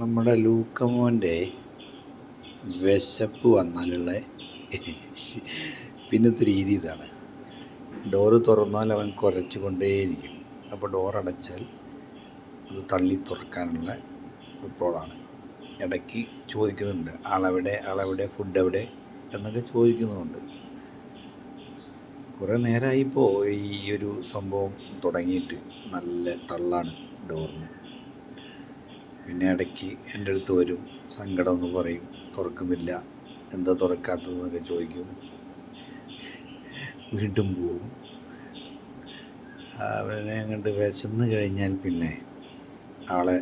നമ്മുടെ ലൂക്കമോൻ്റെ വിശപ്പ് വന്നാലുള്ള പിന്നത്തെ രീതി ഇതാണ്. ഡോറ് തുറന്നാൽ അവൻ കുരച്ചു കൊണ്ടേയിരിക്കും. അപ്പോൾ ഡോറടച്ചാൽ അത് തള്ളി തുറക്കാനുള്ള ഇപ്പോഴാണ്. ഇടയ്ക്ക് ചോദിക്കുന്നുണ്ട്, ആളെവിടെ ഫുഡ് എവിടെ എന്നൊക്കെ ചോദിക്കുന്നുണ്ട്. കുറേ നേരമായിപ്പോൾ ഈ ഒരു സംഭവം തുടങ്ങിയിട്ട് നല്ല തള്ളാണ് ഡോറിന്. പിന്നെ ഇടയ്ക്ക് എൻ്റെ അടുത്ത് വരും, സങ്കടമെന്ന് പറയും, തുറക്കുന്നില്ല, എന്താ തുറക്കാത്തതെന്നൊക്കെ ചോദിക്കും, വീണ്ടും പോവും. അവനെ കണ്ട് വിശന്ന് കഴിഞ്ഞാൽ പിന്നെ ആളെ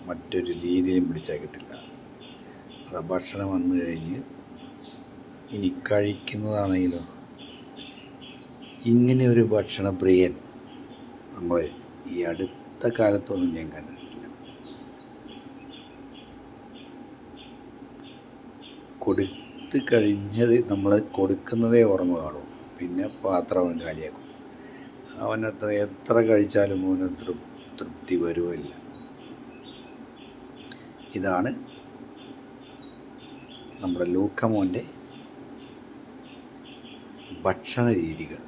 മറ്റൊരു രീതിയിലും പിടിച്ചാൽ കിട്ടില്ല. അത് ഭക്ഷണം വന്നു കഴിഞ്ഞ് ഇനി കഴിക്കുന്നതാണെങ്കിലോ, ഇങ്ങനെ ഒരു ഭക്ഷണപ്രിയൻ നമ്മൾ ഈ അടുത്ത കാലത്തൊന്നും ഞാൻ കണ്ടിട്ടില്ല. കൊടുത്ത് കഴിഞ്ഞത് നമ്മൾ കൊടുക്കുന്നതേ ഓർമ്മ കാണും, പിന്നെ പാത്രം അവൻ കാലിയാക്കും. എത്ര കഴിച്ചാലും അവന് തൃപ്തി വരുമില്ല. ഇതാണ് നമ്മുടെ ലൂക്കമോൻ്റെ ഭക്ഷണ രീതികൾ.